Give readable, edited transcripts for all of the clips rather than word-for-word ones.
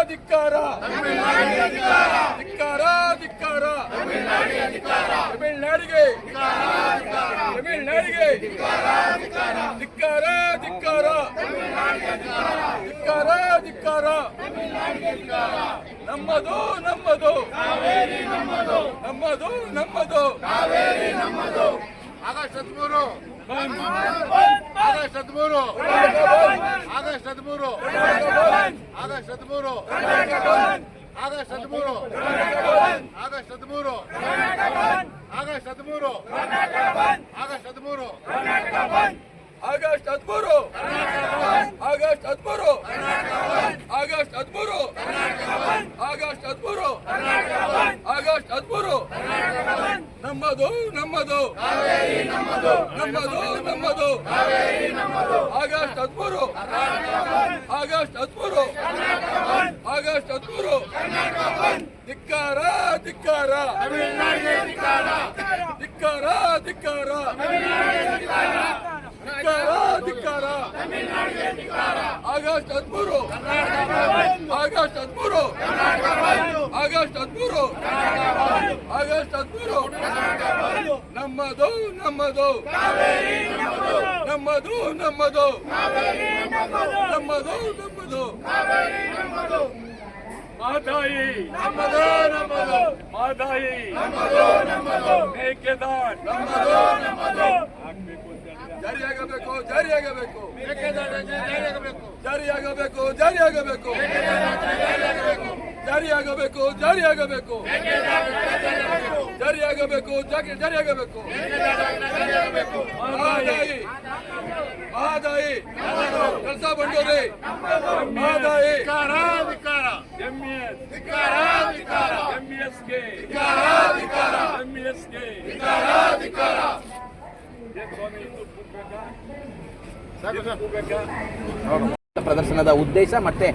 ಧಿಕ್ಕಾರ ಧಿಕ್ಕಾರ ಧಿಕ್ಕಾರ ತಮಿಳುನಾಡಿಗೆ ತಮಿಳುನಾಡಿಗೆ ಧಿಕ್ಕಾರ ಧಿಕ್ಕಾರ ಧಿಕ್ಕಾರ ಧಿಕ್ಕಾರ ನಮ್ಮದು ನಮ್ಮದು ನಮ್ಮದು ನಮ್ಮದು August 13 August 13 August 13 August 13 August 13 August 13 August 13 August 13 August 13 August 13 August 13 August 13 August 13 ನಮ್ಮದು ನಮ್ಮದು ನಮ್ಮದು ನಮ್ಮದು ಆಗಸ್ಟ್ 13 ಆಗಸ್ಟ್ 13 ಆಗಸ್ಟ್ 13 ಧಿಕ್ಕಾರ ಧಿಕ್ಕಾರ ಧಿಕ್ಕಾರ ಧಿಕ್ಕಾರ ಧಿಕ್ಕಾರ ಆಗಸ್ಟ್ 13 ಆಗಸ್ಟ್ 13 ಆಗಸ್ಟ್ 13 ಆಗಸ್ಟ್ 13 ನಮ್ಮದು ನಮ್ಮದು ನಮ್ಮದು ನಮ್ಮದು ನಮ್ಮದು ನಮ್ಮದು ಮಾದಾಯಿ ನಮ್ಮದು ನಮ್ಮದು ಮಾದಾಯಿ ನಮ್ಮದು ನಮ್ಮದು ಮೇಕೆದಾಟ್ ನಮ್ಮದು ನಮ್ಮದು ಜಾರಿಯಾಗಬೇಕು ಜಾರಿಯಾಗಬೇಕು ಜಾರಿಯಾಗಬೇಕು ಜಾರಿಯಾಗಬೇಕು ಜಾರಿಯಾಗಬೇಕು ಜಾರಿಯಾಗಬೇಕು ಜಾರಿಯಾಗಬೇಕು ಜಾರಿಯಾಗಬೇಕು ಮಹದಾಯಿ ಮಹದಾಯಿ ಕೆಲಸ ಬಂಡೋರಿ ಮಹದಾಯಿ ಎಂಎಸ್ಗೆ ಪ್ರದರ್ಶನದ ಉದ್ದೇಶ ಮತ್ತೆ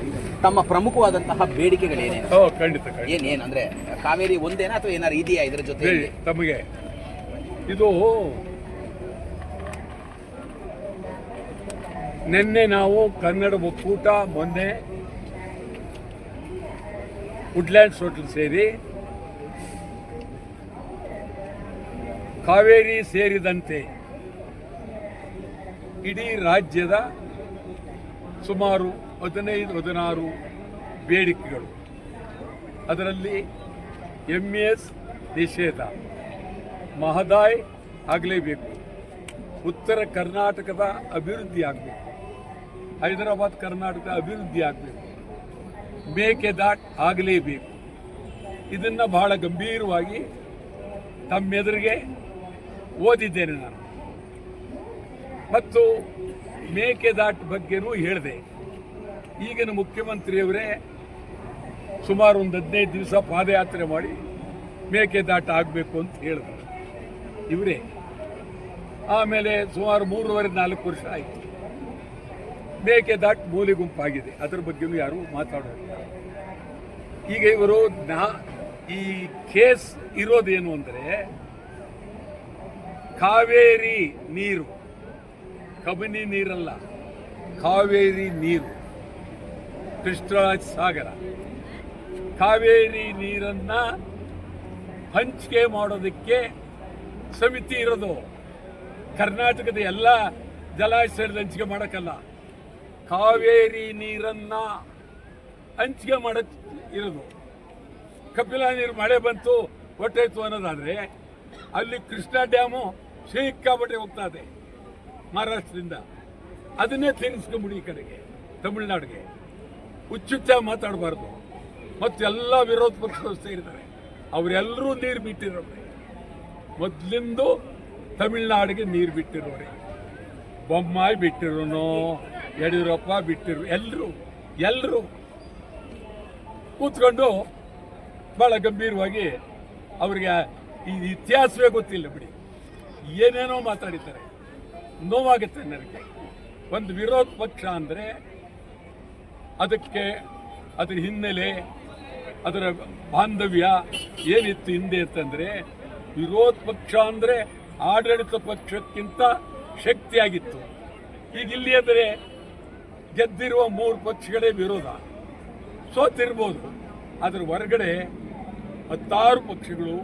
ತಮ್ಮ ಪ್ರಮುಖವಾದಂತಹ ಬೇಡಿಕೆಗಳೇನೇನು? ಖಂಡಿತ ಏನೇನಂದ್ರೆ ಕಾವೇರಿ ಒಂದೇನಾ ಅಥವಾ ಏನಾರು ಇದೆಯಾ ಇದರ ಜೊತೆ? ತಮಗೆ ಇದು ನಿನ್ನೆ ನಾವು ಕನ್ನಡ ಒಕ್ಕೂಟ ಮೊನ್ನೆ ವುಡ್ಲ್ಯಾಂಡ್ಸ್ ಹೋಟೆಲ್ ಸೇರಿ ಕಾವೇರಿ ಸೇರಿದಂತೆ ಇಡೀ ರಾಜ್ಯದ ಸುಮಾರು 15-16 ಬೇಡಿಕೆಗಳು, ಅದರಲ್ಲಿ ಎಂಇಎಸ್ ನಿಷೇಧ, ಮಹದಾಯಿ ಆಗಲೇಬೇಕು, ಉತ್ತರ ಕರ್ನಾಟಕದ ಅಭಿವೃದ್ಧಿ ಆಗಬೇಕು, ಹೈದರಾಬಾದ್ ಕರ್ನಾಟಕದ ಅಭಿವೃದ್ಧಿ ಆಗಬೇಕು, ಮೇಕೆದಾಟ್ ಆಗಲೇಬೇಕು. ಇದನ್ನು ಬಹಳ ಗಂಭೀರವಾಗಿ ತಮ್ಮೆದುರಿಗೆ ಓದಿದ್ದೇನೆ ನಾನು ಮತ್ತು ಮೇಕೆದಾಟ್ ಬಗ್ಗೆನೂ ಹೇಳಿದೆ. ಈಗಿನ ಮುಖ್ಯಮಂತ್ರಿಯವರೇ ಸುಮಾರು ಒಂದು 15 ದಿವಸ ಪಾದಯಾತ್ರೆ ಮಾಡಿ ಮೇಕೆದಾಟ ಆಗಬೇಕು ಅಂತ ಹೇಳಿದ್ರು ಇವರೇ. ಆಮೇಲೆ ಸುಮಾರು 3.5-4 ವರ್ಷ ಆಯಿತು. ಮೇಕೆದಾಟ್ ಮೂಲೆ ಗುಂಪಾಗಿದೆ, ಅದರ ಬಗ್ಗೆನೂ ಯಾರೂ ಮಾತಾಡೋದಿಲ್ಲ. ಈಗ ಇವರು ಈ ಕೇಸ್ ಇರೋದೇನು ಅಂದರೆ, ಕಾವೇರಿ ನೀರು, ಕಬಿನಿ ನೀರಲ್ಲ, ಕಾವೇರಿ ನೀರು, ಕೃಷ್ಣರಾಜ ಸಾಗರ, ಕಾವೇರಿ ನೀರನ್ನ ಹಂಚಿಕೆ ಮಾಡೋದಕ್ಕೆ ಸಮಿತಿ ಇರೋದು. ಕರ್ನಾಟಕದ ಎಲ್ಲ ಜಲಾಶಯದ ಹಂಚಿಕೆ ಮಾಡೋಕ್ಕಲ್ಲ, ಕಾವೇರಿ ನೀರನ್ನ ಹಂಚಿಕೆ ಮಾಡೋಕ್ಕೆ ಇರೋದು. ಕಪಿಲಾ ನೀರು ಮಳೆ ಬಂತು ಹೊಟ್ಟೆತ್ತು ಅನ್ನೋದಾದರೆ ಅಲ್ಲಿ ಕೃಷ್ಣ ಡ್ಯಾಮು ಸಿಕ್ಕಾಪಟ್ಟೆ ಹೋಗ್ತಾ ಇದೆ ಮಹಾರಾಷ್ಟ್ರದಿಂದ. ಅದನ್ನೇ ತಿನ್ನಿಸ್ಕೊಂಬಿಡಿ ಈ ಕಡೆಗೆ ತಮಿಳುನಾಡಿಗೆ. ಹುಚ್ಚುಚ್ಚ ಮಾತಾಡಬಾರ್ದು. ಮತ್ತೆಲ್ಲ ವಿರೋಧ ಪಕ್ಷದವರು ಸೇರಿದ್ದಾರೆ, ಅವರೆಲ್ಲರೂ ನೀರು ಬಿಟ್ಟಿರೋರೆ. ಮೊದಲಿಂದು ತಮಿಳುನಾಡಿಗೆ ನೀರು ಬಿಟ್ಟಿರೋರೆ. ಬೊಮ್ಮಾಯಿ ಬಿಟ್ಟಿರೋನು, ಯಡಿಯೂರಪ್ಪ ಬಿಟ್ಟಿರೋ, ಎಲ್ಲರೂ ಕೂತ್ಕೊಂಡು ಭಾಳ ಗಂಭೀರವಾಗಿ ಅವ್ರಿಗೆ ಈ ಇತಿಹಾಸವೇ ಗೊತ್ತಿಲ್ಲ ಬಿಡಿ, ಏನೇನೋ ಮಾತಾಡಿದ್ದಾರೆ. ನೋವಾಗುತ್ತೆ ನನಗೆ. ಒಂದು ವಿರೋಧ ಪಕ್ಷ ಅಂದರೆ ಅದಕ್ಕೆ ಅದರ ಹಿನ್ನೆಲೆ, ಅದರ ಬಾಂಧವ್ಯ ಏನಿತ್ತು ಹಿಂದೆ ಅಂತಂದರೆ, ವಿರೋಧ ಪಕ್ಷ ಅಂದರೆ ಆಡಳಿತ ಪಕ್ಷಕ್ಕಿಂತ ಶಕ್ತಿಯಾಗಿತ್ತು. ಈಗ ಇಲ್ಲಿ ಅಂದರೆ ಗೆದ್ದಿರುವ 3 ಪಕ್ಷಗಳೇ ವಿರೋಧ. ಸೋತಿರ್ಬೋದು. ಅದರ ಹೊರಗಡೆ 10 ಪಕ್ಷಗಳು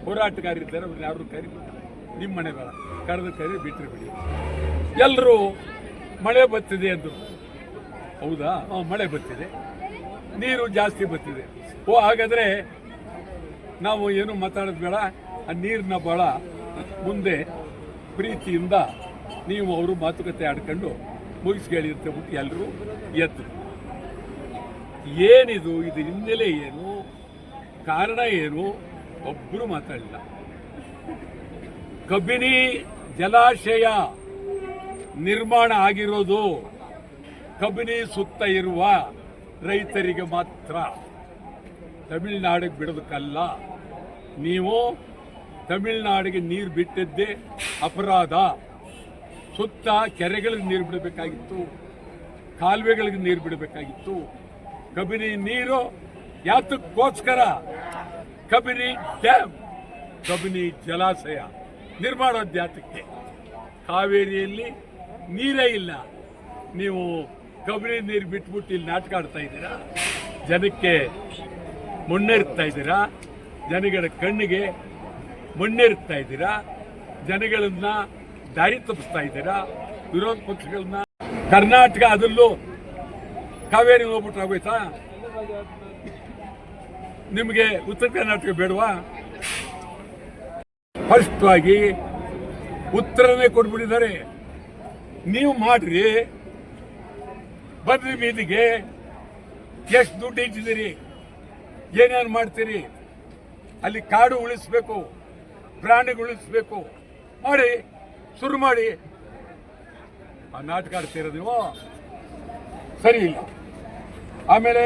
ಹೋರಾಟಗಾರಿದ್ದಾರೆ. ಅವ್ರನ್ನ ಯಾರು ಕರೀಲಿಲ್ಲ. ನಿಮ್ಮ ಮನೆ ಬೇಡ, ಕರೆದು ಕರಿ ಬಿಟ್ಟರೆ ಬಿಡಿ. ಎಲ್ಲರೂ ಮಳೆ ಬತ್ತಿದೆ ಅಂದರು. ಹೌದಾ? ಮಳೆ ಬತ್ತಿದೆ, ನೀರು ಜಾಸ್ತಿ ಬತ್ತಿದೆ. ಹಾಗಾದರೆ ನಾವು ಏನು ಮಾತಾಡೋದು ಬೇಡ, ಆ ನೀರಿನ ಭಾಳ ಮುಂದೆ ಪ್ರೀತಿಯಿಂದ ನೀವು ಅವರು ಮಾತುಕತೆ ಆಡ್ಕೊಂಡು ಮುಗಿಸ್ಕೇಳಿ ಅಂತ ಬಿಟ್ಟು ಎಲ್ಲರೂ ಎತ್ತು. ಏನಿದು, ಇದು ಹಿನ್ನೆಲೆ ಏನು, ಕಾರಣ ಏನು, ಒಬ್ಬರು ಮಾತಾಡಲಿಲ್ಲ. ಕಬಿನಿ ಜಲಾಶಯ ನಿರ್ಮಾಣ ಆಗಿರೋದು ಕಬಿನಿ ಸುತ್ತ ಇರುವ ರೈತರಿಗೆ ಮಾತ್ರ, ತಮಿಳುನಾಡಿಗೆ ಬಿಡೋದಕ್ಕಲ್ಲ. ನೀವು ತಮಿಳುನಾಡಿಗೆ ನೀರು ಬಿಟ್ಟಿದ್ದೇ ಅಪರಾಧ. ಸುತ್ತ ಕೆರೆಗಳಿಗೆ ನೀರು ಬಿಡಬೇಕಾಗಿತ್ತು, ಕಾಲುವೆಗಳಿಗೆ ನೀರು ಬಿಡಬೇಕಾಗಿತ್ತು. ಕಬಿನಿ ನೀರು ಯಾತಕ್ಕೋಸ್ಕರ? ಕಬಿನಿ ಡ್ಯಾಮ್, ಕಬಿನಿ ಜಲಾಶಯ ನಿರ್ಮಾಣದ ಯಾತಕ್ಕೆ? ಕಾವೇರಿಯಲ್ಲಿ ನೀರೇ ಇಲ್ಲ. ನೀವು ಕಬಿನಿ ನೀರು ಬಿಟ್ಬಿಟ್ಟು ಇಲ್ಲಿ ನಾಟಕ ಆಡ್ತಾ ಇದ್ದೀರಾ, ಜನಕ್ಕೆ ಮುನ್ನೆರ್ತಾ ಇದ್ದೀರಾ, ಜನಗಳ ಕಣ್ಣಿಗೆ ಮುನ್ನೆರ್ತಾ ಇದ್ದೀರಾ, ಜನಗಳನ್ನ ದಾರಿ ತಪ್ಪಿಸ್ತಾ ಇದ್ದೀರಾ. ವಿರೋಧ ಪಕ್ಷಗಳನ್ನ ಕರ್ನಾಟಕ ಅದರಲ್ಲೂ ಕಾವೇರಿ ಹೋಗ್ಬಿಟ್ರೆ ಆಗೋಯ್ತಾ? ನಿಮಗೆ ಉತ್ತರ ಕರ್ನಾಟಕ ಬೇಡವಾ? ಸ್ಪಷ್ಟವಾಗಿ ಉತ್ತರನೇ ಕೊಟ್ಬಿಟ್ಟಿದ್ದಾರೆ. ನೀವು ಮಾಡ್ರಿ, ಬನ್ರಿ ಬೀದಿಗೆ. ಎಷ್ಟು ದುಡ್ಡು ಇಟ್ಟಿದ್ದೀರಿ, ಏನೇನು ಮಾಡ್ತೀರಿ? ಅಲ್ಲಿ ಕಾಡು ಉಳಿಸ್ಬೇಕು, ಪ್ರಾಣಿ ಉಳಿಸ್ಬೇಕು, ಮಾಡಿ, ಶುರು ಮಾಡಿ. ಆ ನಾಟಕ ಆಡ್ತೀರ ನೀವು, ಸರಿ ಇಲ್ಲ. ಆಮೇಲೆ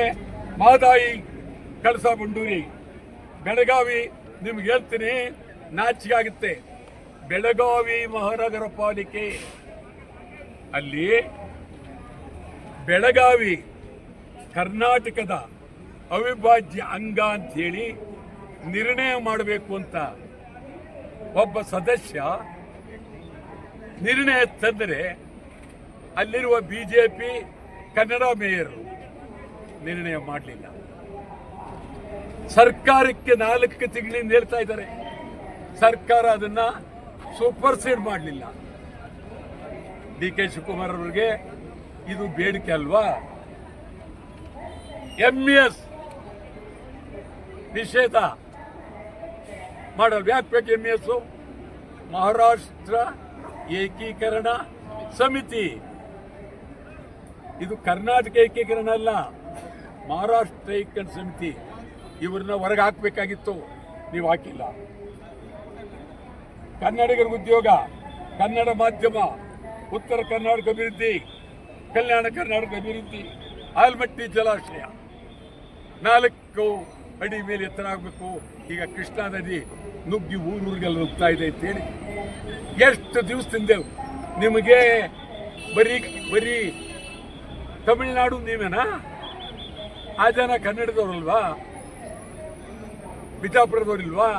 ಮಾದಾಯಿ, ಕಳಸಾ ಬಂಡೂರಿ, ಬೆಳಗಾವಿ, ನಿಮ್ಗೆ ಹೇಳ್ತೀನಿ, ನಾಚಿಕೆ ಆಗುತ್ತೆ. ಬೆಳಗಾವಿ ಮಹಾನಗರ ಪಾಲಿಕೆ, ಅಲ್ಲಿ ಬೆಳಗಾವಿ ಕರ್ನಾಟಕದ ಅವಿಭಾಜ್ಯ ಅಂಗ ಅಂತೇಳಿ ನಿರ್ಣಯ ಮಾಡಬೇಕು ಅಂತ ಒಬ್ಬ ಸದಸ್ಯ ನಿರ್ಣಯ ತಂದರೆ ಅಲ್ಲಿರುವ ಬಿಜೆಪಿ ಕನ್ನಡ ಮೇಯರ್ ನಿರ್ಣಯ ಮಾಡಲಿಲ್ಲ. ಸರ್ಕಾರಕ್ಕೆ 4 ತಿಂಗಳಿಂದ ಹೇಳ್ತಾ ಇದ್ದಾರೆ, ಸರ್ಕಾರ ಅದನ್ನ ಸೂಪರ್ಸೀಡ್ ಮಾಡಲಿಲ್ಲ. ಡಿ.ಕೆ. ಶಿವಕುಮಾರ್ ಅವರಿಗೆ ಇದು ಬೇಡಿಕೆ ಅಲ್ವಾ? MES ನಿಷೇಧ ಮಾಡಲ್. ಯಾಕೆ ಬೇಕು MES? ಮಹಾರಾಷ್ಟ್ರ ಏಕೀಕರಣ ಸಮಿತಿ, ಇದು ಕರ್ನಾಟಕ ಏಕೀಕರಣ ಅಲ್ಲ, ಮಹಾರಾಷ್ಟ್ರ ಏಕೀಕರಣ ಸಮಿತಿ. ಇವ್ರನ್ನ ಹೊರಗೆ ಹಾಕಬೇಕಾಗಿತ್ತು, ನೀವು ಹಾಕಿಲ್ಲ. ಕನ್ನಡಿಗರ ಉದ್ಯೋಗ, ಕನ್ನಡ ಮಾಧ್ಯಮ, ಉತ್ತರ ಕರ್ನಾಟಕ ಅಭಿವೃದ್ಧಿ, ಕಲ್ಯಾಣ ಕರ್ನಾಟಕ ಅಭಿವೃದ್ಧಿ, ಆಲ್ಮಟ್ಟಿ ಜಲಾಶಯ 4 ಅಡಿ ಮೇಲೆ ಎತ್ತರ ಆಗಬೇಕು. ಈಗ ಕೃಷ್ಣಾ ನದಿ ನುಗ್ಗಿ ಊರೂರಿಗೆಲ್ಲ ನುಗ್ತಾ ಇದೆ ಅಂತೇಳಿ ಎಷ್ಟು ದಿವಸದಿಂದ ನಿಮಗೆ ಬರೀ ತಮಿಳುನಾಡು ನೀವೇನಾ? ಆ ಜನ ಕನ್ನಡದವ್ರಲ್ವಾ? ಬಿಜಾಪುರದವ್ರಿಲ್ವಾ?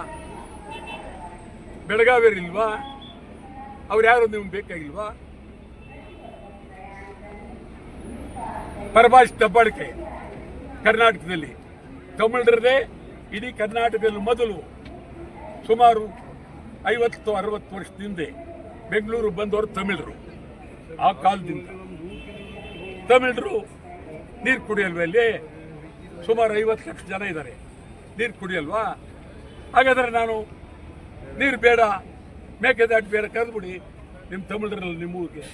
ಬೆಳಗಾವಿಯರಿಲ್ವಾ? ಅವ್ರು ಯಾರು ನಿಮ್ಗೆ ಬೇಕಾಗಿಲ್ವಾ? ಪರಭಾಷೆ ದಬ್ಬಾಳಿಕೆ ಕರ್ನಾಟಕದಲ್ಲಿ, ತಮಿಳರದೇ ಇಡೀ ಕರ್ನಾಟಕದಲ್ಲಿ ಮೊದಲು ಸುಮಾರು 50-60 ವರ್ಷದಿಂದ ಬೆಂಗಳೂರು ಬಂದವರು ತಮಿಳರು. ಆ ಕಾಲದಿಂದ ತಮಿಳರು ನೀರು ಕುಡಿಯಲ್ವ? ಇಲ್ಲಿ ಸುಮಾರು 50 ಲಕ್ಷ ಜನ ಇದ್ದಾರೆ, ನೀರು ಕುಡಿಯಲ್ವಾ? ಹಾಗಾದರೆ ನಾನು ನೀರು ಬೇಡ, ಮೇಕೆದಾಟು ಬೇಡ, ಕರೆದ್ಬಿಡಿ ನಿಮ್ಮ ತಮಿಳರಲ್ಲಿ, ನಿಮ್ಮ ಊರಿಗೆ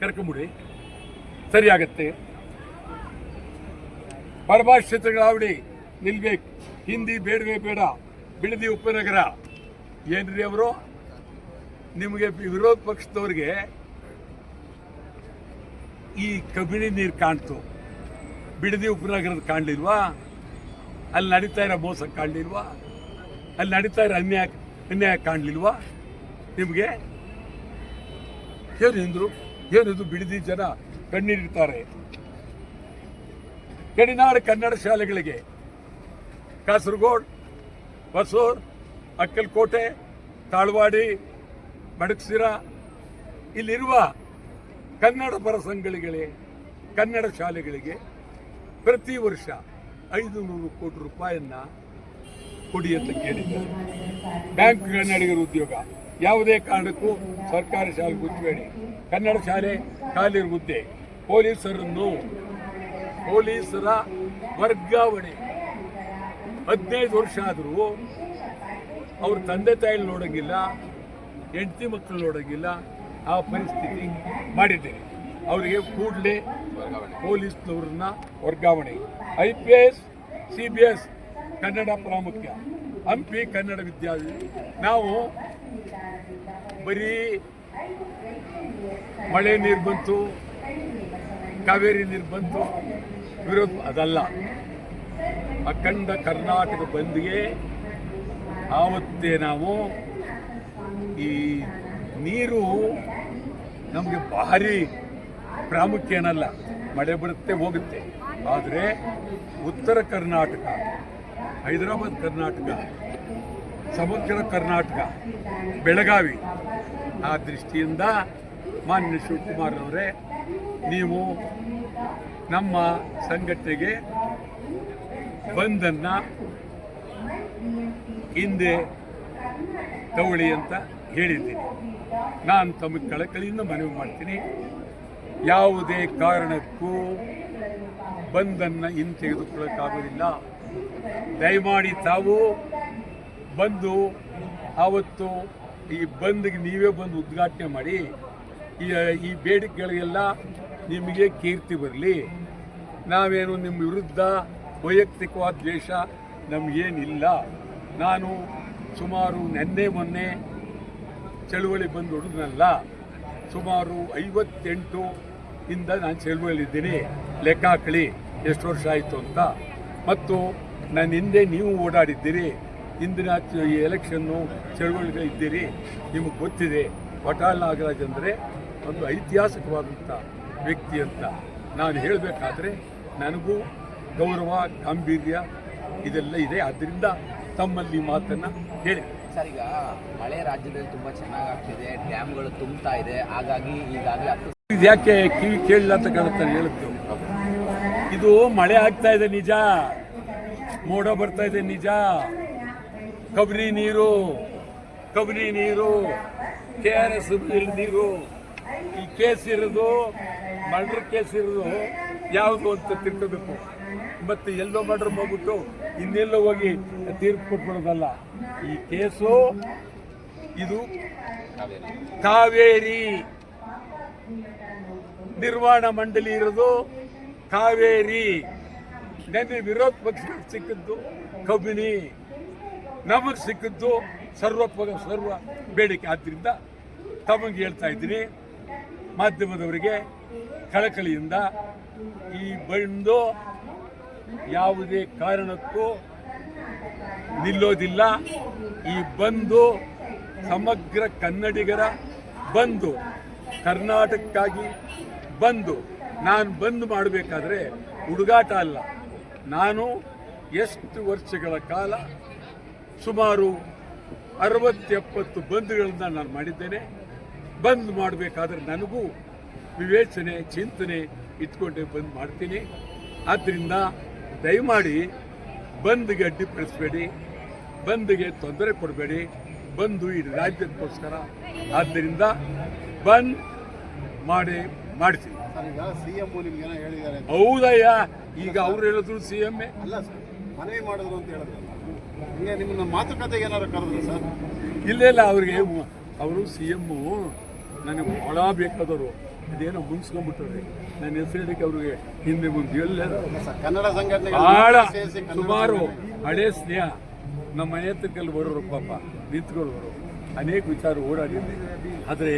ಕರ್ಕೊಂಬಿಡಿ, ಸರಿಯಾಗತ್ತೆ. ಪರಭಾಷೆ ಚಿತ್ರಗಳಾವಡಿ ನಿಲ್ಬೇಕು, ಹಿಂದಿ ಬೇಡವೇ ಬೇಡ, ಬಿಡದಿ ಉಪನಗರ. ಏನ್ರಿ ಅವರು ನಿಮಗೆ ವಿರೋಧ ಪಕ್ಷದವ್ರಿಗೆ ಈ ಕಬಿನಿ ನೀರು ಕಾಣ್ತು, ಬಿಡದಿ ಉಪನಗರದ ಕಾಣಲಿಲ್ವಾ? ಅಲ್ಲಿ ನಡೀತಾ ಇರೋ ಮೋಸ ಕಾಣಲಿಲ್ವಾ? ಅಲ್ಲಿ ನಡೀತಾ ಇರೋ ಅನ್ಯಾಯ ಕಾಣಲಿಲ್ವಾ ನಿಮಗೆ? ಏನಿದ್ರು ಏನಿದು? ಬಿಡದಿ ಜನ ಕಣ್ಣೀರಿಡ್ತಾರೆ. ಗಡಿನಾಡು ಕನ್ನಡ ಶಾಲೆಗಳಿಗೆ ಕಾಸರಗೋಡು, ಹೊಸೂರು, ಅಕ್ಕಲಕೋಟೆ, ತಾಳ್ವಾಡಿ, ಮಡಕಸಿರ ಇಲ್ಲಿರುವ ಕನ್ನಡ ಪರ ಸಂಘಗಳಿಗೆ, ಕನ್ನಡ ಶಾಲೆಗಳಿಗೆ ಪ್ರತಿ ವರ್ಷ 500 ಕೋಟಿ ರೂಪಾಯಿಯನ್ನ ಕೊಡಿ ಅಂತ ಕೇಳಿದ್ದಾರೆ. ಬ್ಯಾಂಕ್ ಕನ್ನಡಿಗರ ಉದ್ಯೋಗ ಯಾವುದೇ ಕಾರಣಕ್ಕೂ ಸರ್ಕಾರಿ ಶಾಲೆ ಮುಚ್ಚಬೇಡಿ, ಕನ್ನಡ ಶಾಲೆ ಖಾಲಿ ಹುದ್ದೆ, ಪೊಲೀಸರ ವರ್ಗಾವಣೆ 15 ವರ್ಷ ಆದರೂ ಅವ್ರ ತಂದೆ ತಾಯಿಗಳು ನೋಡೋಂಗಿಲ್ಲ, ಹೆಂಡತಿ ಮಕ್ಕಳು ನೋಡೋಂಗಿಲ್ಲ, ಆ ಪರಿಸ್ಥಿತಿ ಮಾಡಿದ್ದೇನೆ. ಅವರಿಗೆ ಕೂಡಲೇ ಪೊಲೀಸ್ನವ್ರನ್ನ ವರ್ಗಾವಣೆ. IPS CBS ಕನ್ನಡ ಪ್ರಾಮುಖ್ಯ, ಹಂಪಿ ಕನ್ನಡ ವಿದ್ಯಾಲಯ. ನಾವು ಬರೀ ಮಳೆ ನೀರು ಬಂತು, ಕಾವೇರಿ ನೀರು ಬಂತು ವಿರೋಧ ಅದಲ್ಲ. ಅಖಂಡ ಕರ್ನಾಟಕ ಬಂದ್ಗೆ ಆವತ್ತೇ ನಾವು ಈ ನೀರು ನಮಗೆ ಭಾರಿ ಪ್ರಾಮುಖ್ಯ ಏನಲ್ಲ, ಮಳೆ ಬರುತ್ತೆ ಹೋಗುತ್ತೆ. ಆದರೆ ಉತ್ತರ ಕರ್ನಾಟಕ, ಹೈದರಾಬಾದ್ ಕರ್ನಾಟಕ, ಸಮಗ್ರ ಕರ್ನಾಟಕ, ಬೆಳಗಾವಿ, ಆ ದೃಷ್ಟಿಯಿಂದ ಮಾನ್ಯ ಶಿವಕುಮಾರ್ ಅವರೇ, ನೀವು ನಮ್ಮ ಸಂಘಟನೆಗೆ ಬಂದನ್ನು ಹಿಂದೆ ತಗೊಳ್ಳಿ ಅಂತ ಹೇಳಿದ್ದೀನಿ. ನಾನು ತಮಗೆ ಕಳಕಳಿಯಿಂದ ಮನವಿ ಮಾಡ್ತೀನಿ, ಯಾವುದೇ ಕಾರಣಕ್ಕೂ ಬಂದನ್ನು ಹಿಂದೆ ತೆಗೆದುಕೊಳ್ಳೋಕ್ಕಾಗೋದಿಲ್ಲ. ದಯಮಾಡಿ ತಾವು ಬಂದು ಆವತ್ತು ಈ ಬಂದ್ಗೆ ನೀವೇ ಬಂದು ಉದ್ಘಾಟನೆ ಮಾಡಿ, ಈ ಬೇಡಿಕೆಗಳಿಗೆಲ್ಲ ನಿಮಗೆ ಕೀರ್ತಿ ಬರಲಿ. ನಾವೇನು ನಿಮ್ಮ ವಿರುದ್ಧ ವೈಯಕ್ತಿಕವಾದ ದ್ವೇಷ ನಮಗೇನಿಲ್ಲ. ನಾನು ಸುಮಾರು ಮೊನ್ನೆ ಚಳುವಳಿ ಬಂದು ಹುಡುಗನಲ್ಲ, ಸುಮಾರು 58 ಇಂದ ನಾನು ಚಳುವಳಿದ್ದೀನಿ. ಲೆಕ್ಕ ಹಾಕಲಿ ಎಷ್ಟು ವರ್ಷ ಆಯಿತು ಅಂತ. ಮತ್ತು ನನ್ನ ಹಿಂದೆ ನೀವು ಓಡಾಡಿದ್ದೀರಿ, ಹಿಂದಿನ ಈ ಎಲೆಕ್ಷನ್ನು ಚಳುವಳಿಗಳಿದ್ದೀರಿ, ನಿಮಗೆ ಗೊತ್ತಿದೆ. ವಟಾಲ್ ನಾಗರಾಜ್ ಅಂದರೆ ಒಂದು ಐತಿಹಾಸಿಕವಾದಂಥ ವ್ಯಕ್ತಿ ಅಂತ ನಾನು ಹೇಳಬೇಕಾದ್ರೆ ನನಗೂ ಗೌರವ, ಗಾಂಭೀರ್ಯ ಇದೆಲ್ಲ ಇದೆ. ಆದ್ದರಿಂದ ತಮ್ಮಲ್ಲಿ ಮಾತನ್ನು ಹೇಳಿ. ಸರ್, ಈಗ ಮಳೆ ರಾಜ್ಯದಲ್ಲಿ ತುಂಬ ಚೆನ್ನಾಗಿ ಆಗ್ತಿದೆ, ಡ್ಯಾಮ್ಗಳು ತುಂಬ್ತಾ ಇದೆ, ಹಾಗಾಗಿ ಈಗಾಗಲೇ ಇದು ಯಾಕೆ ಕಿವಿ ಕೇಳಿಲ್ಲ ಅಂತ ಕಾಣುತ್ತಾರೆ ಹೇಳಿದ್ದು. ಇದು ಮಳೆ ಆಗ್ತಾ ಇದೆ ನಿಜ, ಮೋಡ ಬರ್ತಾ ಇದೆ ನಿಜ, ಕಬಿನಿ ನೀರು KRS ನೀರು, ಈ ಕೇಸ್ ಇರೋದು ಮರ್ಡರ್ ಕೇಸ್ ಇರೋದು ಯಾವುದು ಅಂತ ತಿಳ್ಕೋಬೇಕು. ಮತ್ತೆ ಎಲ್ಲೋ ಮರ್ಡರ್ ಮಾಡ್ಬಿಟ್ಟು ಇನ್ನೆಲ್ಲೋ ಹೋಗಿ ತೀರ್ಪು ಕೊಟ್ಬಿಡೋದಲ್ಲ. ಈ ಕೇಸು ಇದು ಕಾವೇರಿ ನಿರ್ವಹಣಾ ಮಂಡಳಿ ಇರೋದು ಕಾವೇರಿ. ನೆನ್ನೆ ವಿರೋಧ ಪಕ್ಷಕ್ಕೆ ಸಿಕ್ಕಿದ್ದು ಕಬಿನಿ, ನಮಗೆ ಸಿಕ್ಕಿದ್ದು ಸರ್ವ ಬೇಡಿಕೆ. ಆದ್ದರಿಂದ ತಮಗೆ ಹೇಳ್ತಾ ಇದ್ದೀನಿ, ಮಾಧ್ಯಮದವರಿಗೆ ಕಳಕಳಿಯಿಂದ, ಈ ಬಂದು ಯಾವುದೇ ಕಾರಣಕ್ಕೂ ನಿಲ್ಲೋದಿಲ್ಲ. ಈ ಬಂದು ಸಮಗ್ರ ಕನ್ನಡಿಗರ ಬಂದು, ಕರ್ನಾಟಕಕ್ಕಾಗಿ ಬಂದು. ನಾನು ಬಂದ್ ಮಾಡಬೇಕಾದ್ರೆ ಹುಡುಗಾಟ ಅಲ್ಲ. ನಾನು ಎಷ್ಟು ವರ್ಷಗಳ ಕಾಲ ಸುಮಾರು 60-70 ಬಂದ್ಗಳನ್ನು ನಾನು ಮಾಡಿದ್ದೇನೆ. ಬಂದ್ ಮಾಡಬೇಕಾದ್ರೆ ನನಗೂ ವಿವೇಚನೆ, ಚಿಂತನೆ ಇಟ್ಕೊಂಡೆ ಬಂದ್ ಮಾಡ್ತೀನಿ. ಆದ್ದರಿಂದ ದಯಮಾಡಿ ಬಂದ್ಗೆ ಅಡ್ಡಿಪಡಿಸಬೇಡಿ, ಬಂದ್ಗೆ ತೊಂದರೆ ಕೊಡಬೇಡಿ. ಬಂದು ಈ ರಾಜ್ಯಕ್ಕೋಸ್ಕರ, ಆದ್ದರಿಂದ ಬಂದ್ ಮಾಡ್ತೀನಿ. ಹೌದಯ್ಯ, ಈಗ ಅವ್ರು ಹೇಳಿದ್ರು CM ಮನವಿ ಮಾಡಿದ್ರು ಅಂತ ಹೇಳಿದ್ರು. ಹಿಂಗೆ ನಿಮ್ಮನ್ನ ಮಾತುಕತೆಗೆ ಏನಾದ್ರು ಕರೆದ್ರು ಸರ್? ಇಲ್ಲ, ಅವ್ರಿಗೆ ಅವರು CM ನನಗೆ ಭಾಳ ಬೇಕಾದವರು. ಅದೇನೋ ಮುನ್ಸ್ಕೊಂಡ್ಬಿಟ್ರಿ ನನ್ನ ಹೆಸರಿಡಕ್ಕೆ ಅವ್ರಿಗೆ ಹಿಂದೆ ಮುಂದೆ ಹೇಳಲಿಲ್ಲ. ಕನ್ನಡ ಸಂಘಟನೆ ಭಾಳ ಸುಮಾರು ಹಳೇ ಸ್ನೇಹ ನಮ್ಮ ಮನೆ ಹತ್ರಕ್ಕಲ್ಲಿ ಬರೋರು, ಪಾಪ ನಿಂತ್ಕೊಳ್ಳೋರು, ಅನೇಕ ವಿಚಾರ ಓಡಾಡಿದ್ದೆ. ಆದರೆ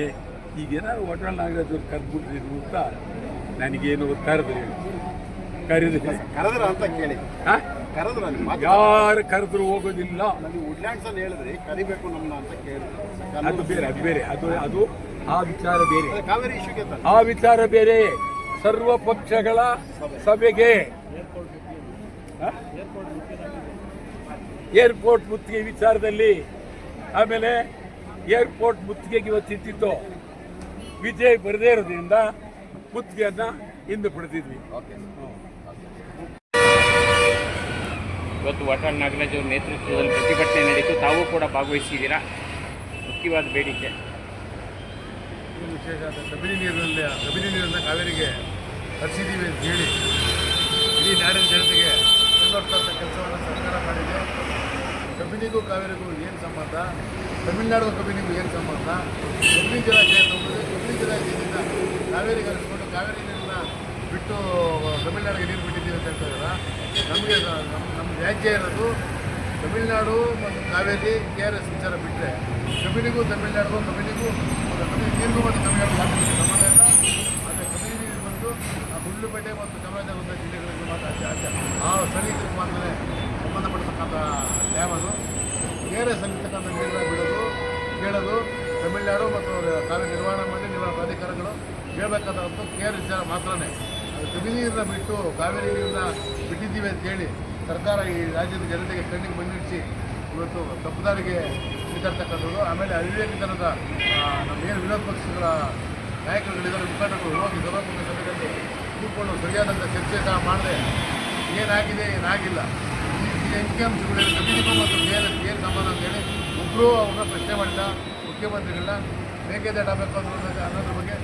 ಈಗೇನಾದ್ರು ವಟಾಳ್ ನಾಗರಾಜ್ ಅವ್ರು ಕರೆದ್ಬಿಟ್ಟಿದ್ರು ಅಂತ ನನಗೇನು ಕರೆದ್ರ ಅಂತ ಕೇಳಿ. ಯಾರು ಕರೆದ್ರು ಹೋಗೋದಿಲ್ಲ. ವುಡ್ಲ್ಯಾಂಡ್ಸ್ ಅಲ್ಲಿ ಹೇಳಿದ್ರಿ ಕರಿಬೇಕು ನಮ್ಮನ್ನ ಅಂತ ಕೇಳಿದ್ರು. ಅದು ಬೇರೆ ಅದು ಆ ವಿಚಾರ ಬೇರೆ, ಕಾವೇರಿ ಇಶ್ಯೂಗೆ ಆ ವಿಚಾರ ಬೇರೆ. ಸರ್ವ ಪಕ್ಷಗಳ ಸಭೆಗೆ ಏರ್ಪೋರ್ಟ್ ಮುತ್ತಿಗೆ ವಿಚಾರದಲ್ಲಿ, ಆಮೇಲೆ ಏರ್ಪೋರ್ಟ್ ಮುತ್ತಿಗೆಗೆ ಇವತ್ತಿತ್ತು, ವಿಜಯ್ ಬರದೇ ಇರೋದ್ರಿಂದ ಮುತ್ತಿಗೆಯನ್ನ ಹಿಂದೆ ಪಡೆದಿದ್ವಿ. ಇವತ್ತು ವಾಟಾಳ್ ನಾಗರಾಜ್ ಅವ್ರ ನೇತೃತ್ವದಲ್ಲಿ ಪ್ರತಿಭಟನೆ ನಡೀತು. ತಾವು ಕೂಡ ಭಾಗವಹಿಸಿದ್ದೀರಾ. ಮುಖ್ಯವಾದ ಬೇಡಿಕೆ ಏನು ವಿಶೇಷ ಅಂದರೆ ಕಬಿನಿ ನೀರನ್ನು ಕಾವೇರಿಗೆ ಹರಿಸಿದ್ದೀವಿ ಅಂತ ಹೇಳಿ ಇಡೀ ನಾಡಿನ ಜನತೆಗೆ ಮುಂದುವರ್ತಂಥ ಕೆಲಸವನ್ನು ಸರ್ಕಾರ ಮಾಡಿದೆ. ಕಬಿನಿಗೂ ಕಾವೇರಿಗೂ ಏನು ಸಂಬಂಧ, ತಮಿಳುನಾಡಿಗೂ ಕಬಿನಿಗೂ ಏನು ಸಂಬಂಧ? ಕಬಿನಿ ಜಲಾಶಯ ತಗೊಂಡ್ರೆ ಕಬಿನಿ ಜಲಾಶಯದಿಂದ ಕಾವೇರಿಗೆ ಹರಿಸ್ಕೊಂಡು ಕಾವೇರಿ ನೀರನ್ನ ಬಿಟ್ಟು ತಮಿಳುನಾಡಿಗೆ ನೀರು ಬಿಟ್ಟಿದ್ದೀವಿ ಅಂತ ಹೇಳ್ತಾಯಿಲ್ಲ. ನಮಗೆ ನಮ್ಮ ವ್ಯಾಜ್ಯ ಇರೋದು ತಮಿಳುನಾಡು ಮತ್ತು ಕಾವೇರಿ KRS ವಿಚಾರ ಬಿಟ್ಟರೆ ಕಬಿನಿಗೂ ತಮಿಳುನಾಡಿಗೂ ಕಬಿನಿ ನೀರಿಗೂ ಮತ್ತು ತಮಿಳುನಾಡು ಯಾವುದೇ ಸಂಬಂಧ ಇಲ್ಲ. ಆದರೆ ಕಬಿನಿ ನೀರು ಬಂದು ಗುಂಡ್ಲುಪೇಟೆ ಮತ್ತು ಚಾಮರಾಜನಗರ ಜಿಲ್ಲೆಗಳಿಗೆ ಮಾತ್ರ ಆ ಸ್ಥಳೀಯರಿಗೆ ಮಾತ್ರ ಸಂಬಂಧಪಟ್ಟತಕ್ಕಂಥ ಡ್ಯಾಮ್ ಅದು. KRS ಅಲ್ಲಿರ್ತಕ್ಕಂಥ ನೀರನ್ನ ಬಿಡೋದು ಕೇಳೋದು ತಮಿಳುನಾಡು ಮತ್ತು ಕಾವೇರಿ ನಿರ್ವಹಣಾ ಮಂಡಳಿ ನಿರ್ವಹಣಾ ಪ್ರಾಧಿಕಾರಗಳು ಕೇಳಬೇಕಾದಂಥ KRS ವಿಚಾರ ಮಾತ್ರನೇ. ಅದು ಕಬಿನಿ ನೀರನ್ನ ಬಿಟ್ಟು ಕಾವೇರಿ ನೀರನ್ನ ಬಿಟ್ಟಿದ್ದೀವಿ ಅಂತೇಳಿ ಸರ್ಕಾರ ಈ ರಾಜ್ಯದ ಜನತೆಗೆ ಕಣ್ಣಿಗೆ ಮಣ್ಣಿಡಿಸಿ ಇವತ್ತು ತಪ್ಪುದಾರಿಗೆ ಇರ್ತಕ್ಕಂಥದ್ದು. ಆಮೇಲೆ ಅವಿವೇಕಿತನದ ನಮ್ಮೇನು ವಿರೋಧ ಪಕ್ಷಗಳ ನಾಯಕರುಗಳಿದ್ದಾರೆ, ಮುಖಂಡರು ಹೋಗಿ ಸರ್ವಪಕ್ಷ ಸಭೆಯಲ್ಲಿ ಕೂತ್ಕೊಂಡು ಸರಿಯಾದಂಥ ಚರ್ಚೆ ಸಹ ಮಾಡದೆ ಏನಾಗಿದೆ ಏನಾಗಿಲ್ಲ ಈ ಅಂಕಿಅಂಶಗಳಲ್ಲಿ ಕಬಿನಿಗೂ ಮತ್ತು KRS ಏನು ಸಂಬಂಧ ಅಂತೇಳಿ ಒಬ್ಬರು ಅವ್ರನ್ನ ಪ್ರಶ್ನೆ ಮಾಡಿದ ಮುಖ್ಯಮಂತ್ರಿಗಳನ್ನ ಮೇಕೆದಾಟು ಆಗಬೇಕು ಅನ್ನೋದ್ರ ಬಗ್ಗೆ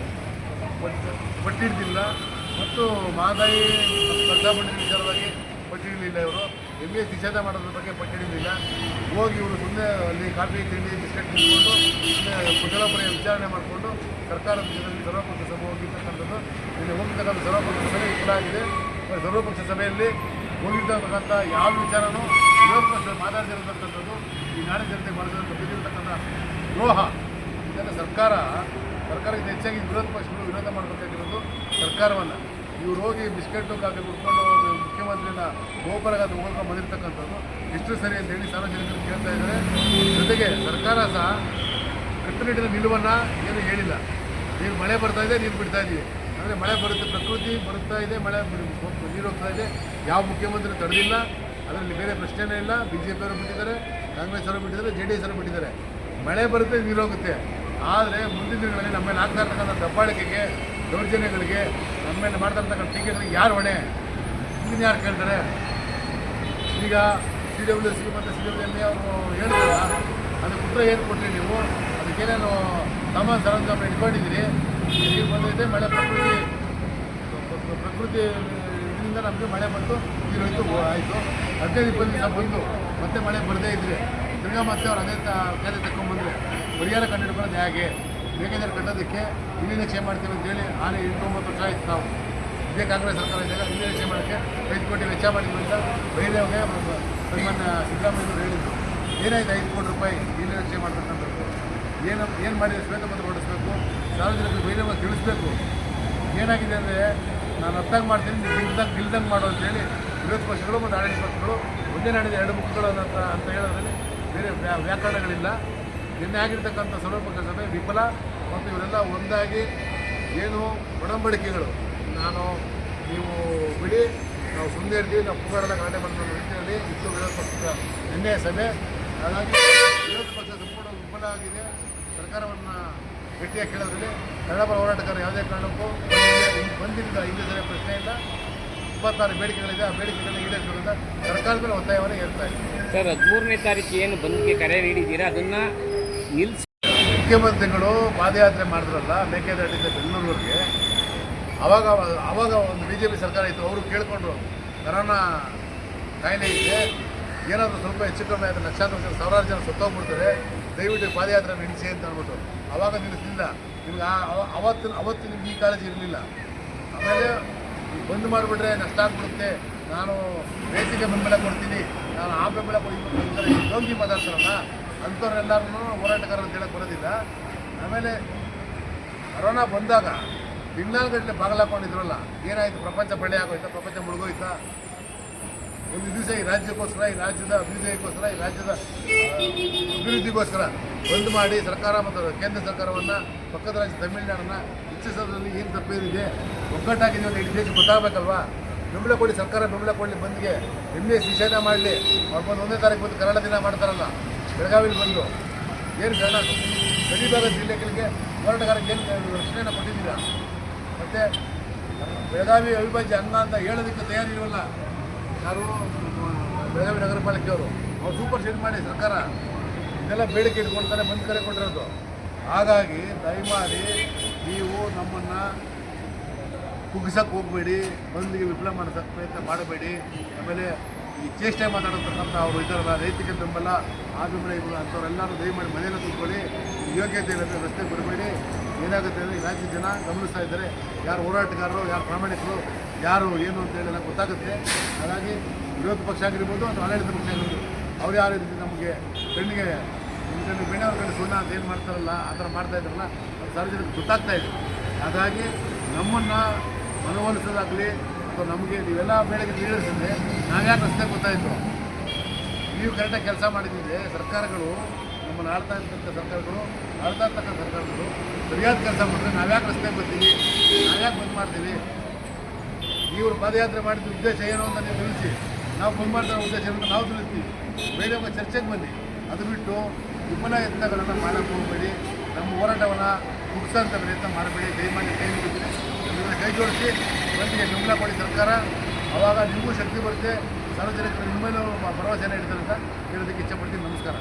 ಪಟ್ಟಿಡ್ದಿಲ್ಲ. ಮತ್ತು ಮಹದಾಯಿ ಸ್ಪರ್ಧಾ ಮಂಡಳಿ ವಿಚಾರವಾಗಿ ಪಟ್ಟಿಡಲಿಲ್ಲ. ಇವರು MBS ನಿಷೇಧ ಮಾಡೋದ್ರ ಬಗ್ಗೆ ಪಟ್ಟಿಡಲಿಲ್ಲ. ಹೋಗಿ ಇವರು ಸುಮ್ಮನೆ ಅಲ್ಲಿ ಕಾಫಿ ತಿಂಡಿ ಬಿಸ್ಕೆಟ್ ತಿಂದ್ಕೊಂಡು ಸುಮ್ಮನೆ ಕುಶಲೋಪರಿ ವಿಚಾರಣೆ ಮಾಡಿಕೊಂಡು ಸರ್ಕಾರದ ವಿಷಯದಲ್ಲಿ ಸರ್ವಪಕ್ಷ ಸಭೆ ಹೋಗಿರ್ತಕ್ಕಂಥದ್ದು. ಇಲ್ಲಿ ಹೋಗಿರ್ತಕ್ಕಂಥ ಸರ್ವಪಕ್ಷ ಸಭೆ ವಿಫಲ ಆಗಿದೆ. ಸರ್ವಪಕ್ಷ ಸಭೆಯಲ್ಲಿ ಹೋಗಿರ್ತಕ್ಕಂಥ ಯಾವ ವಿಚಾರನೂ ವಿರೋಧ ಪಕ್ಷ ಮಾತಾಡ್ತಿರತಕ್ಕಂಥದ್ದು ಈ ನಾಡಿನ ಜನತೆಗೆ ಮಾಡಿರ್ತಕ್ಕಂಥ ದ್ರೋಹ. ಇದನ್ನು ಸರ್ಕಾರಕ್ಕಿಂತ ಹೆಚ್ಚಾಗಿ ವಿರೋಧ ಪಕ್ಷಗಳು ವಿರೋಧ ಮಾಡಬೇಕಾಗಿರೋದು ಸರ್ಕಾರವನ್ನು. ಇವ್ರು ಹೋಗಿ ಬಿಸ್ಕೆಟ್ಟು ಕಾಫಿ ಕುಡ್ಕೊಂಡು ಮುಖ್ಯಮಂತ್ರಿನ ಗೋಪುರಗಾದ ಹೋಗ್ಕೊಂಡು ಬಂದಿರ್ತಕ್ಕಂಥದ್ದು ಎಷ್ಟು ಸರಿ ಅಂತ ಹೇಳಿ ಸಾರ್ವಜನಿಕರು ಕೇಳ್ತಾ ಇದ್ದಾರೆ. ಜೊತೆಗೆ ಸರ್ಕಾರ ಸಹ ಕಟ್ಟುನಿಟ್ಟಿನ ನಿಲುವನ್ನು ಏನು ಹೇಳಿಲ್ಲ. ನೀರು ಮಳೆ ಬರ್ತಾ ಇದೆ, ನೀರು ಬಿಡ್ತಾ ಇದ್ದೀವಿ ಅಂದರೆ ಮಳೆ ಬರುತ್ತೆ, ಪ್ರಕೃತಿ ಬರುತ್ತಾ ಇದೆ, ಮಳೆ ನೀರು ಹೋಗ್ತಾ ಇದೆ. ಯಾವ ಮುಖ್ಯಮಂತ್ರಿ ತಡೆದಿಲ್ಲ, ಅದರಲ್ಲಿ ಬೇರೆ ಪ್ರಶ್ನೆನೇ ಇಲ್ಲ. BJP ಅವರು ಬಿಟ್ಟಿದ್ದಾರೆ, ಕಾಂಗ್ರೆಸ್ ಅವರು ಬಿಟ್ಟಿದ್ದಾರೆ, JDS ಅವರು ಬಿಟ್ಟಿದ್ದಾರೆ. ಮಳೆ ಬರುತ್ತೆ, ನೀರು ಹೋಗುತ್ತೆ. ಆದರೆ ಮುಂದಿನ ದಿನಗಳಲ್ಲಿ ನಮ್ಮ ಮೇಲೆ ಆಗ್ತಾ ಇರ್ತಕ್ಕಂಥ ದಬ್ಬಾಳಿಕೆಗೆ, ದೌರ್ಜನ್ಯಗಳಿಗೆ, ನಮ್ಮ ಮೇಲೆ ಮಾಡ್ತಾ ಇರ್ತಕ್ಕಂಥ ಟೀಕೆಗಳಿಗೆ ಯಾರು ಹೊಣೆ? ಇದನ್ನು ಯಾರು ಕೇಳ್ತಾರೆ? ಈಗ CWC ಮತ್ತು CWMA ಅವರು ಹೇಳಿದ್ರಲ್ಲ, ಅದಕ್ಕೆ ಉತ್ತರ ಏನು ಕೊಟ್ಟರಿ ನೀವು? ಅದಕ್ಕೇನೇನು ಸಾಮಾನು ಸರಂಜಾಮ ಇಟ್ಕೊಂಡಿದ್ದೀರಿ? ನೀರು ಬಂದೈತೆ, ಮಳೆ ಪ್ರಕೃತಿ ಇದರಿಂದ ನಮಗೆ ಮಳೆ ಬಂತು, ನೀರು ಹೋಯ್ತು, ಆಯಿತು. 15-20 ದಿವಸ ಬಂದು ಮತ್ತೆ ಮಳೆ ಬರದೇ ಇದ್ದರೆ ತಿರ್ಗಾ ಮತ್ತೆ ಅವ್ರು ಅದೇ ಕಾರ್ಯ ತಗೊಂಡ್ಬಂದರೆ ಪರಿಹಾರ ಕಂಡುಹಿಡ್ಕೊಳ್ಳೋದು ಹೇಗೆ? ಮೇಕೆದಾಟು ಕಟ್ಟೋದಕ್ಕೆ ನಿರ್ಲಕ್ಷ್ಯ ಮಾಡ್ತೀವಿ ಅಂತೇಳಿ 8-9 ವರ್ಷ ಆಯಿತು. ನಾವು ಇದೇ ಕಾಂಗ್ರೆಸ್ ಸರ್ಕಾರ ಇದ್ದಾಗ ನಿರ್ಲಕ್ಷ್ಯ ಮಾಡೋಕ್ಕೆ 5 ಕೋಟಿ ವೆಚ್ಚ ಮಾಡಿದ್ವಿ ಅಂತ ಬೈದೇವ್ಗೆ ಸನ್ಮಾನ್ಯ ಸಿದ್ದರಾಮಯ್ಯವರು ಹೇಳಿದ್ರು. ಏನಾಯ್ತು 5 ಕೋಟಿ ರೂಪಾಯಿ ನಿರ್ಲಕ್ಷ್ಯ ಮಾಡ್ತಕ್ಕಂಥದ್ದು? ಏನು ಮಾಡಿದ್ರೆ ಶ್ವೇತಪತ್ರ ಹೊರಡಿಸ್ಬೇಕು, ಸಾರ್ವಜನಿಕರು ಬೈದೇವ ತಿಳಿಸ್ಬೇಕು. ಏನಾಗಿದೆ ಅಂದರೆ ನಾನು ಅರ್ಥಾಗಿ ಮಾಡ್ತೀನಿ, ನೀವು ಗಿಲ್ದಂಗೆ ಮಾಡು ಅಂತೇಳಿ ವಿರೋಧ ಪಕ್ಷಗಳು ಮತ್ತು ಆಡಳಿತ ಪಕ್ಷಗಳು ಒಂದೇ ನಾಡಿದ 2 ಮುಖಗಳು ಅಂತ ಹೇಳೋದ್ರಲ್ಲಿ ಬೇರೆ ವ್ಯಾಕರಣಗಳಿಲ್ಲ. ನಿನ್ನೆ ಆಗಿರ್ತಕ್ಕಂಥ ಸರ್ವಪಕ್ಷ ಸಭೆ ವಿಫಲ. ಮತ್ತು ಇವರೆಲ್ಲ ಒಂದಾಗಿ ಏನು ಒಡಂಬಡಿಕೆಗಳು, ನೀವು ಬಿಡಿ, ನಾವು ಸುಮ್ಮನೆ ಇರ್ತೀವಿ, ನಾವು ಕೂಗಾಡಲ್ಲ ಗಲಾಟೆ ಮಾಡ್ತೀವಿ ಅನ್ನೋ ರೀತಿಯಲ್ಲಿ ಇತ್ತು ವಿರೋಧ ಪಕ್ಷದ ನಿನ್ನೆಯ ಸಭೆ. ಹಾಗಾಗಿ ವಿರೋಧ ಪಕ್ಷ ಸಂಪೂರ್ಣ ವಿಫಲ ಆಗಿದೆ. ಸರ್ಕಾರವನ್ನು ಗಟ್ಟಿಯಾಗಿ ಕೇಳೋದ್ರಲ್ಲಿ ಕನ್ನಡ ಪರ ಹೋರಾಟಗಾರ ಯಾವುದೇ ಕಾರಣಕ್ಕೂ ಬಂದಿಲ್ಲ. ಹಿಂದೆ ಸರಿ ಪ್ರಶ್ನೆ ಇಲ್ಲ. 26 ಬೇಡಿಕೆಗಳಿದೆ. ಆ ಬೇಡಿಕೆಗಳನ್ನ ಈಡೇರಿಸೋದ್ರಿಂದ ಸರ್ಕಾರದ ಮೇಲೆ ಒತ್ತಾಯವನ್ನು ಏರ್ತಾ ಇದೆ. ಸರ್, 13ನೇ ತಾರೀಕು ಏನು ಬಂದ್ಗೆ ಕರೆ ನೀಡಿದ್ದೀರಾ, ಅದನ್ನು ನಿಲ್ಲಿಸಿ. ಮುಖ್ಯಮಂತ್ರಿಗಳು ಪಾದಯಾತ್ರೆ ಮಾಡಿದ್ರಲ್ಲ ಮೇಕೆದಾಟಿಂದ ಬೆಂಗಳೂರಿಗೆ, ಆವಾಗ ಒಂದು BJP ಸರ್ಕಾರ ಇತ್ತು. ಅವರು ಕೇಳಿಕೊಂಡ್ರು, ಕರೋನಾ ಕಾಯಿಲೆ ಇದೆ, ಏನಾದರೂ ಸ್ವಲ್ಪ ಹೆಚ್ಚು ಕಮ್ಮಿ ಆದರೆ ಲಕ್ಷಾಂತರ ಸಾವಿರಾರು ಜನ ಸತ್ತೋಗ್ಬಿಡ್ತಾರೆ, ದಯವಿಟ್ಟು ಪಾದಯಾತ್ರೆ ನಿಲ್ಲಿಸಿ ಅಂತ ಅಂದ್ಬಿಟ್ಟು ಆವಾಗ ನಿಲ್ಲಿಸಲಿಲ್ಲ. ನಿಮ್ಗೆ ಅವತ್ತು ನಿಮ್ಗೆ ಈ ಕಾಳಜಿ ಇರಲಿಲ್ಲ. ಆಮೇಲೆ ಬಂದ್ ಮಾಡಿಬಿಟ್ರೆ ನಷ್ಟ ಆಗ್ಬಿಡುತ್ತೆ, ನಾನು ಬೇಸಿಗೆ ಬೆಂಬಲ ಕೊಡ್ತೀನಿ, ನಾನು ಆ ಬೆಂಬಲ ಕೊಡ್ತೀನಿ ಯೋಗಿ ಮಾತಾಡ್ತಾರಲ್ಲ ಅಂಥವ್ರೆಲ್ಲರೂ ಹೋರಾಟಗಾರರು ಅಂತ ಹೇಳಕ್ಕೆ ಬರೋದಿಲ್ಲ. ಆಮೇಲೆ ಕರೋನಾ ಬಂದಾಗ ತಿಂಗಳಗಟ್ಟಲೆ ಬಾಗಲಾಕೊಂಡಿದ್ರಲ್ಲ, ಏನಾಯಿತು? ಪ್ರಪಂಚ ಬಳ್ಳಿ ಆಗೋಯ್ತಾ? ಪ್ರಪಂಚ ಮುಳುಗೋಯ್ತಾ? ಒಂದು ದಿವಸ ಈ ರಾಜ್ಯಕ್ಕೋಸ್ಕರ, ಈ ರಾಜ್ಯದ ಅಭ್ಯುದಯಕ್ಕೋಸ್ಕರ, ಈ ರಾಜ್ಯದ ಅಭಿವೃದ್ಧಿಗೋಸ್ಕರ ಬಂದ್ ಮಾಡಿ ಸರ್ಕಾರ ಮತ್ತು ಕೇಂದ್ರ ಸರ್ಕಾರವನ್ನು, ಪಕ್ಕದ ರಾಜ್ಯ ತಮಿಳುನಾಡನ್ನು ಹೆಚ್ಚಿಸೋದ್ರಲ್ಲಿ ಏನು ತಪ್ಪೇನಿದೆ? ಒಗ್ಗಟ್ಟಾಗಿದೆ ಅಂತ ಇಡೀ ದೇಶ ಗೊತ್ತಾಗಬೇಕಲ್ವಾ? ಬೆಂಬಲ ಕೊಡಿ, ಸರ್ಕಾರ ಬೆಂಬಲ ಕೊಡಲಿ. ಬಂದ್ಗೆ MBS ನಿಷೇಧ ಮಾಡಲಿ. ಅವ್ರು ಬಂದು 1ನೇ ತಾರೀಕು ಬಂದು ಕನ್ನಡ ದಿನ ಮಾಡ್ತಾರಲ್ಲ ಬೆಳಗಾವಿಲಿ ಬಂದು, ಏನು ಕಾರಣ? ಗಡಿಭಾಗದ ಜಿಲ್ಲೆಗಳಿಗೆ ಹೋರಾಟಗಾರಕ್ಕೆ ಏನು ರಕ್ಷಣೆಯನ್ನು ಕೊಟ್ಟಿದ್ದೀರಾ? ಮತ್ತು ಬೆಳಗಾವಿ ಅವಿಭಾಜ್ಯ ಅಂಗ ಅಂತ ಹೇಳೋದಕ್ಕೆ ತಯಾರಿಲ್ವಲ್ಲ. ಯಾರು ಬೆಳಗಾವಿ ನಗರ ಪಾಲಿಕೆಯವರು ಅವ್ರು ಸೂಪರ್ ಸೀಡ್ ಮಾಡಿ ಸರ್ಕಾರ ಇದೆಲ್ಲ ಬೇಡಿಕೆ ಇಟ್ಕೊಳ್ತಾರೆ ಬಂದ್ ಕರೆ ಕೊಟ್ಟಿರೋದು. ಹಾಗಾಗಿ ದಯಮಾಡಿ ನೀವು ನಮ್ಮನ್ನು ಕುಗ್ಸಕ್ಕೆ ಹೋಗಬೇಡಿ, ಬಂದಿಗೆ ವಿಫಲ ಮಾಡೋದಕ್ಕೆ ಪ್ರಯತ್ನ ಮಾಡಬೇಡಿ. ಆಮೇಲೆ ಈ ಚೇಷ್ಟೆ ಮಾತಾಡತಕ್ಕಂಥ ಅವರು ಇದ್ದಾರಲ್ಲ ರೈತಿಗೆ ಬೆಂಬಲ ಆ ಬೆಂಬಲ ಇವರು ಅಂಥವ್ರೆಲ್ಲರೂ ದಯಮಾಡಿ ಮನೆಯಲ್ಲೇ ಕೂತ್ಕೊಳ್ಳಿ. ಯೋಗ್ಯತೆ ಇಲ್ಲದೆ ರಸ್ತೆಗೆ ಬರಬೇಡಿ. ಏನಾಗುತ್ತೆ ಅಂದರೆ ಈ ರಾಜ್ಯದ ಜನ ಗಮನಿಸ್ತಾ ಇದ್ದಾರೆ, ಯಾರು ಹೋರಾಟಗಾರರು, ಯಾರು ಪ್ರಾಮಾಣಿಕರು, ಯಾರು ಏನು ಅಂತ ಹೇಳಿ ಗೊತ್ತಾಗುತ್ತೆ. ಹಾಗಾಗಿ ವಿರೋಧ ಪಕ್ಷ ಆಗಿರ್ಬೋದು ಅಥವಾ ಆಡಳಿತ ಪಕ್ಷ ಆಗಿರ್ಬೋದು, ಅವ್ರು ಯಾವ ರೀತಿ ನಮಗೆ ಕಣ್ಣಿಗೆ ಬೆಣ್ಣೆವ್ರ ಕಡೆ ಸುಣ್ಣ ಅಂತ ಏನು ಮಾಡ್ತಾರಲ್ಲ ಆ ಥರ ಮಾಡ್ತಾ ಇದ್ದಾರಲ್ಲ ಅದು ಸಾರ್ವಜನಿಕರಿಗೆ ಗೊತ್ತಾಗ್ತಾ ಇದೆ. ಹಾಗಾಗಿ ನಮ್ಮನ್ನು ಮನವೊಲಿಸೋದಾಗಲಿ ಅಥವಾ ನಮಗೆ ನೀವೆಲ್ಲ ಬೆಳಗ್ಗೆ ಲೀಡರ್ಸಿದ್ರೆ ನಾವ್ಯಾಕೆ ರಸ್ತೆ ಗೊತ್ತಾಯಿತು, ನೀವು ಕರೆಕ್ಟಾಗಿ ಕೆಲಸ ಮಾಡಿದ್ದಿದೆ. ಸರ್ಕಾರಗಳು ನಮ್ಮನ್ನು ಆಳ್ತಾ ಇರ್ತಕ್ಕಂಥ ಸರ್ಕಾರಗಳು ಸರಿಯಾದ ಕೆಲಸ ಮಾಡಿದ್ರೆ ನಾವ್ಯಾಕೆ ರಸ್ತೆಗೆ ಬರ್ತೀವಿ, ನಾವ್ಯಾಕೆ ಬಂದ್ ಮಾಡ್ತೀವಿ. ಇವರು ಪಾದಯಾತ್ರೆ ಮಾಡಿದ ಉದ್ದೇಶ ಏನು ಅಂತ ನೀವು ತಿಳಿಸಿ, ನಾವು ಬಂದ್ ಮಾಡ್ತಿರೋ ಉದ್ದೇಶ ಅಂತ ನಾವು ತಿಳಿಸ್ತೀವಿ. ಬೇರೆ ಚರ್ಚೆಗೆ ಬನ್ನಿ. ಅದು ಬಿಟ್ಟು ವಿಫಲ ಯತ್ನಗಳನ್ನು ಮಾಡೋಕ್ಕೆ ಹೋಗಬೇಡಿ. ನಮ್ಮ ಹೋರಾಟವನ್ನು ಮುಗಿಸೋಂಥ ಪ್ರಯತ್ನ ಮಾಡಬೇಡಿ. ದಯಮಾಡಿ ಕೈ ಮುಗಿದ್ರೆ ಅದನ್ನು ಕೈ ಜೋಡಿಸಿ ಬಂದಿಗೆ ಬೆಂಬಲ ಕೊಡಿ ಸರ್ಕಾರ. ಆವಾಗ ನಿಮಗೂ ಶಕ್ತಿ ಬರುತ್ತೆ, ಸಾರ್ವಜನಿಕರು ನಿಮ್ಮೇಲೂ ಭರವಸೆಯನ್ನು ಇಡ್ತಾರೆ ಅಂತ ಹೇಳೋದಕ್ಕೆ ಇಚ್ಛೆಪಡ್ತೀನಿ. ನಮಸ್ಕಾರ.